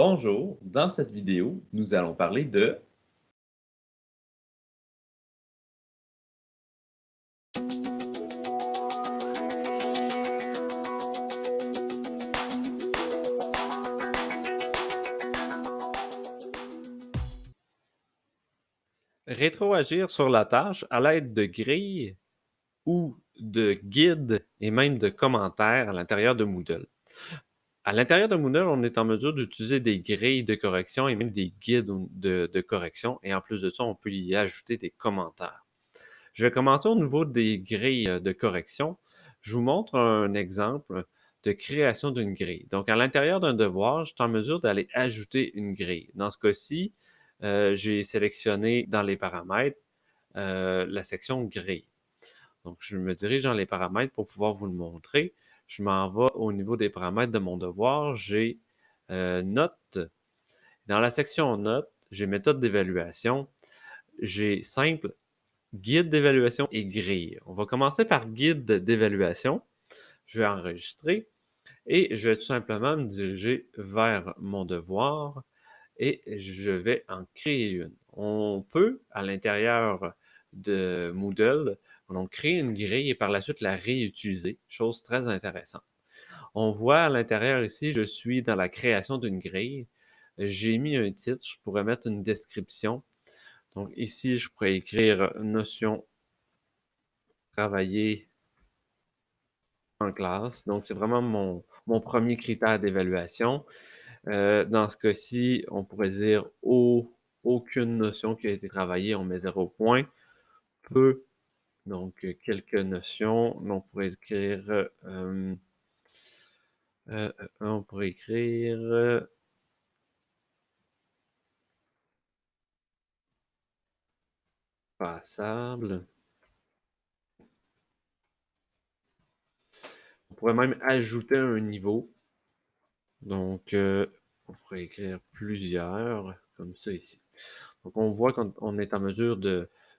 Bonjour, dans cette vidéo, nous allons parler de rétroagir sur la tâche à l'aide de grilles ou de guides et même de commentaires à l'intérieur de Moodle. À l'intérieur de Moodle, on est en mesure d'utiliser des grilles de correction et même des guides de correction, et en plus de ça, on peut y ajouter des commentaires. Je vais commencer au niveau des grilles de correction. Je vous montre un exemple de création d'une grille. Donc, à l'intérieur d'un devoir, je suis en mesure d'aller ajouter une grille. Dans ce cas-ci, j'ai sélectionné dans les paramètres la section grille. Donc, je me dirige dans les paramètres pour pouvoir vous le montrer. Je m'en vais au niveau des paramètres de mon devoir. J'ai notes. Dans la section notes, j'ai méthode d'évaluation. J'ai simple, guide d'évaluation et grille. On va commencer par guide d'évaluation. Je vais enregistrer et je vais tout simplement me diriger vers mon devoir et je vais en créer une. On peut, à l'intérieur de Moodle, donc créer une grille et par la suite la réutiliser, chose très intéressante. On voit à l'intérieur ici, je suis dans la création d'une grille. J'ai mis un titre, je pourrais mettre une description. Donc ici, je pourrais écrire notion travailler en classe. Donc, c'est vraiment mon premier critère d'évaluation. Dans ce cas-ci, on pourrait dire aucune notion qui a été travaillée, on met 0 point. Peu, donc quelques notions. On pourrait écrire passable. On pourrait même ajouter un niveau. Donc, on pourrait écrire plusieurs, comme ça ici. Donc, on voit qu'on est en mesure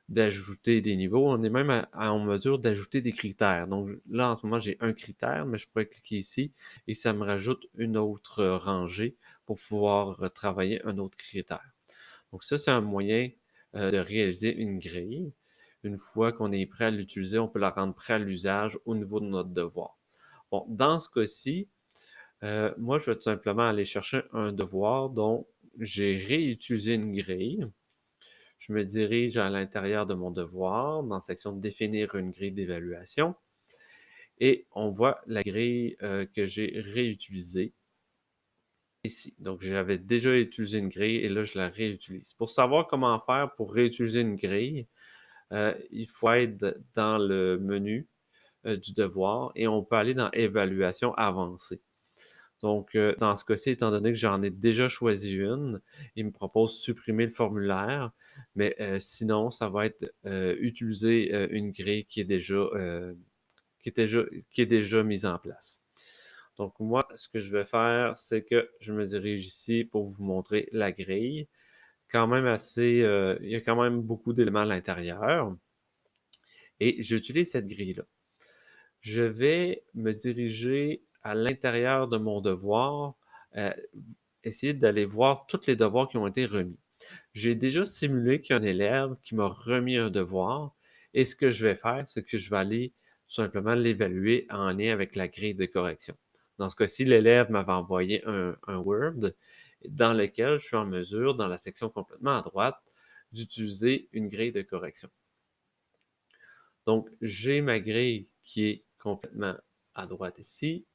d'ajouter des niveaux. On est même en mesure d'ajouter des critères. Donc, là, en ce moment, j'ai un critère, mais je pourrais cliquer ici et ça me rajoute une autre rangée pour pouvoir travailler un autre critère. Donc, ça, c'est un moyen de réaliser une grille. Une fois qu'on est prêt à l'utiliser, on peut la rendre prêt à l'usage au niveau de notre devoir. Bon, dans ce cas-ci, moi, je vais tout simplement aller chercher un devoir dont j'ai réutilisé une grille. Je me dirige à l'intérieur de mon devoir, dans la section définir une grille d'évaluation, et on voit la grille que j'ai réutilisée ici. Donc, j'avais déjà utilisé une grille et là, je la réutilise. Pour savoir comment faire pour réutiliser une grille, il faut être dans le menu du devoir et on peut aller dans évaluation avancée. Donc, dans ce cas-ci, étant donné que j'en ai déjà choisi une, il me propose supprimer le formulaire, mais sinon, ça va être utiliser une grille qui est déjà mise en place. Donc, moi, ce que je vais faire, c'est que je me dirige ici pour vous montrer la grille. Quand même assez, il y a quand même beaucoup d'éléments à l'intérieur. Et j'utilise cette grille-là. Je vais me diriger à l'intérieur de mon devoir, euh, essayer d'aller voir tous les devoirs qui ont été remis. J'ai déjà simulé qu'il y a un élève qui m'a remis un devoir et ce que je vais faire, c'est que je vais aller tout simplement l'évaluer en lien avec la grille de correction. Dans ce cas-ci, l'élève m'avait envoyé un Word dans lequel je suis en mesure, dans la section complètement à droite, d'utiliser une grille de correction. Donc, j'ai ma grille qui est complètement à droite ici.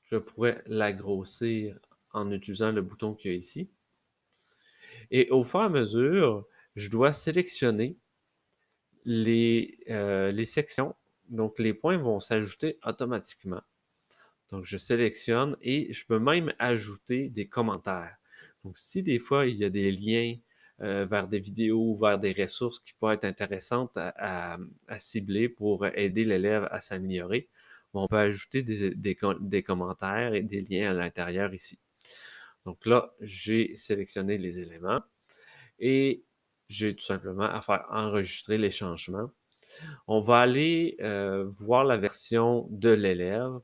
Je pourrais la grossir en utilisant le bouton qu'il y a ici. Et au fur et à mesure, je dois sélectionner les sections. Donc, les points vont s'ajouter automatiquement. Donc, je sélectionne et je peux même ajouter des commentaires. Donc, si des fois, il y a des liens vers des vidéos, vers des ressources qui peuvent être intéressantes à cibler pour aider l'élève à s'améliorer, on peut ajouter des commentaires et des liens à l'intérieur ici. Donc là, j'ai sélectionné les éléments et j'ai tout simplement à faire enregistrer les changements. On va aller voir la version de l'élève.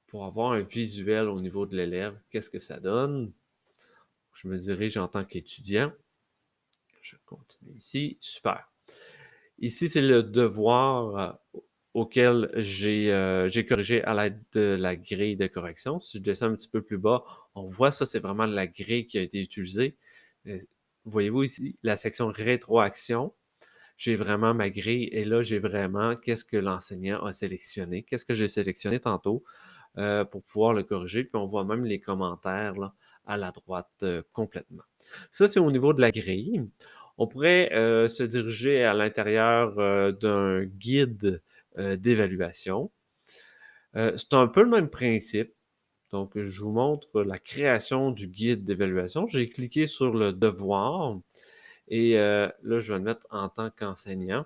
pour avoir un visuel au niveau de l'élève. Qu'est-ce que ça donne? Je me dirige en tant qu'étudiant. Je continue ici. Super. Ici, c'est le devoir auquel j'ai corrigé à l'aide de la grille de correction. Si je descends un petit peu plus bas, on voit ça, c'est vraiment la grille qui a été utilisée. Voyez-vous ici, la section rétroaction, j'ai vraiment ma grille et là, j'ai vraiment qu'est-ce que l'enseignant a sélectionné, qu'est-ce que j'ai sélectionné tantôt pour pouvoir le corriger. Puis on voit même les commentaires là, à la droite complètement. Ça, c'est au niveau de la grille. On pourrait se diriger à l'intérieur d'un guide d'évaluation. C'est un peu le même principe. Donc, je vous montre la création du guide d'évaluation. J'ai cliqué sur le devoir et là, je vais le mettre en tant qu'enseignant.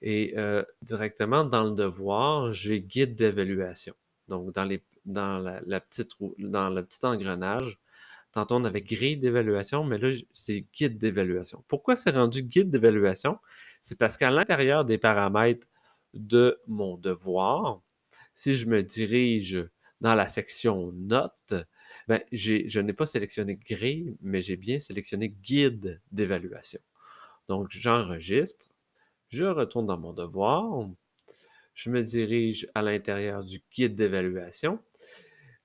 Et directement dans le devoir, j'ai guide d'évaluation. Donc, dans le petit engrenage, tantôt on avait grille d'évaluation, mais là, c'est guide d'évaluation. Pourquoi c'est rendu guide d'évaluation? C'est parce qu'à l'intérieur des paramètres de mon devoir, si je me dirige dans la section notes, ben, je n'ai pas sélectionné grille, mais j'ai bien sélectionné guide d'évaluation. Donc, j'enregistre, je retourne dans mon devoir, je me dirige à l'intérieur du guide d'évaluation.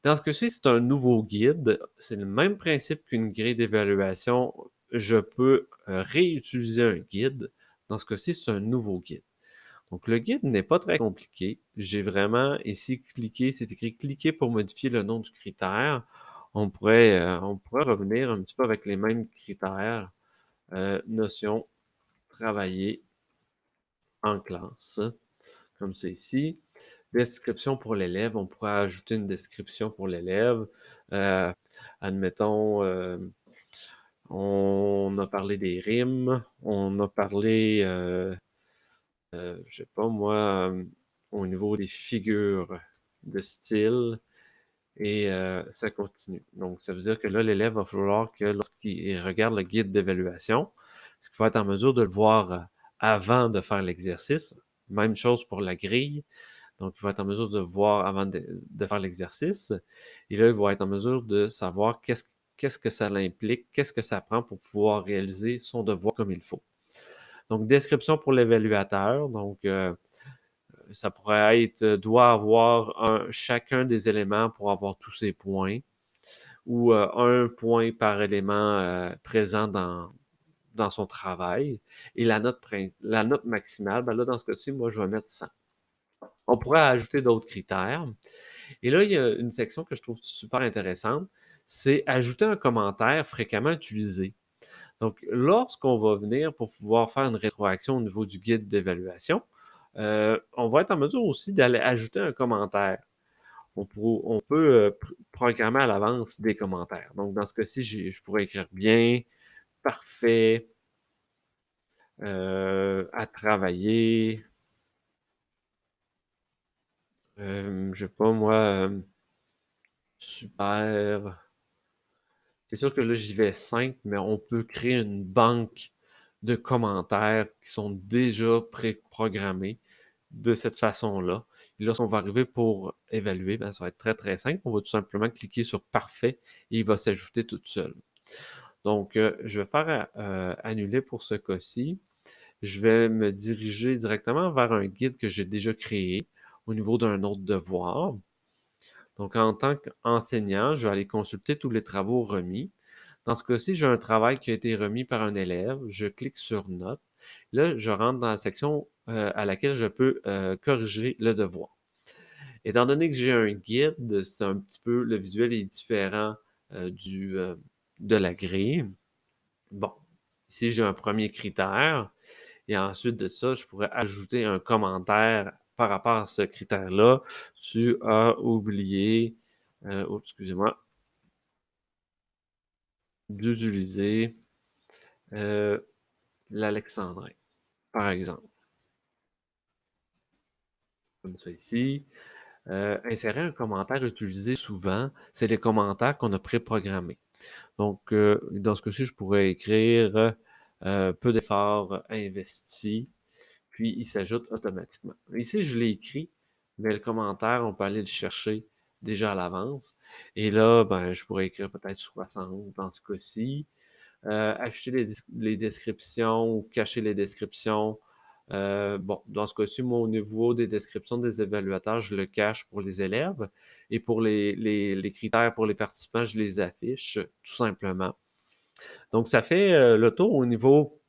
Dans ce cas-ci, c'est un nouveau guide. C'est le même principe qu'une grille d'évaluation. Je peux réutiliser un guide. Dans ce cas-ci, c'est un nouveau guide. Donc, le guide n'est pas très compliqué. J'ai vraiment ici cliqué, c'est écrit cliquer pour modifier le nom du critère. On pourrait revenir un petit peu avec les mêmes critères. Notion, travailler en classe, comme c'est ici. Description pour l'élève, on pourrait ajouter une description pour l'élève. Euh, Admettons, on a parlé des rimes, on a parlé, je sais pas moi, au niveau des figures de style, et ça continue. Donc, ça veut dire que là, l'élève va falloir que lorsqu'il regarde le guide d'évaluation, ce qu'il va être en mesure de le voir avant de faire l'exercice. Même chose pour la grille. Donc, il va être en mesure de voir avant de faire l'exercice. Et là, il va être en mesure de savoir qu'est-ce que ça implique, qu'est-ce que ça prend pour pouvoir réaliser son devoir comme il faut. Donc, description pour l'évaluateur. Donc, ça pourrait être, doit avoir chacun des éléments pour avoir tous ses points ou un point par élément présent dans son travail. Et la note maximale, ben là, dans ce cas-ci, moi, je vais mettre 100. On pourrait ajouter d'autres critères. Et là, il y a une section que je trouve super intéressante, c'est ajouter un commentaire fréquemment utilisé. Donc, lorsqu'on va venir pour pouvoir faire une rétroaction au niveau du guide d'évaluation, on va être en mesure aussi d'aller ajouter un commentaire. On peut programmer à l'avance des commentaires. Donc, dans ce cas-ci, je pourrais écrire bien, parfait, à travailler, je sais pas moi, super. C'est sûr que là, j'y vais simple, mais on peut créer une banque de commentaires qui sont déjà pré-programmés de cette façon-là. Et lorsqu'on va arriver pour évaluer, ben, ça va être très très simple. On va tout simplement cliquer sur Parfait et il va s'ajouter tout seul. Donc, je vais faire annuler pour ce cas-ci. Je vais me diriger directement vers un guide que j'ai déjà créé au niveau d'un autre devoir. Donc, en tant qu'enseignant, je vais aller consulter tous les travaux remis. Dans ce cas-ci, j'ai un travail qui a été remis par un élève. Je clique sur Notes. Là, je rentre dans la section à laquelle je peux corriger le devoir. Étant donné que j'ai un guide, c'est un petit peu, le visuel est différent de la grille. Bon, ici, j'ai un premier critère. Et ensuite de ça, je pourrais ajouter un commentaire par rapport à ce critère-là. Tu as oublié, excusez-moi, d'utiliser euh, l'alexandrin, par exemple. Comme ça ici. Insérer un commentaire utilisé souvent, c'est les commentaires qu'on a préprogrammés. Donc, dans ce cas-ci, je pourrais écrire peu d'efforts investis, puis il s'ajoute automatiquement. Ici, je l'ai écrit, mais le commentaire, on peut aller le chercher déjà à l'avance. Et là, ben, je pourrais écrire peut-être 60 dans ce cas-ci. Afficher les descriptions ou cacher les descriptions. Bon, dans ce cas-ci, moi, au niveau des descriptions des évaluateurs, je le cache pour les élèves. Et pour les critères pour les participants, je les affiche, tout simplement. Donc, ça fait le tour au niveau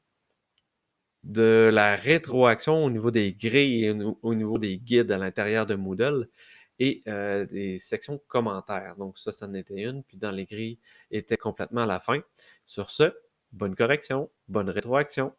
de la rétroaction, au niveau des grilles et au niveau des guides à l'intérieur de Moodle et des sections commentaires. Donc, ça en était une. Puis dans les grilles, était complètement à la fin. Sur ce, bonne correction, bonne rétroaction.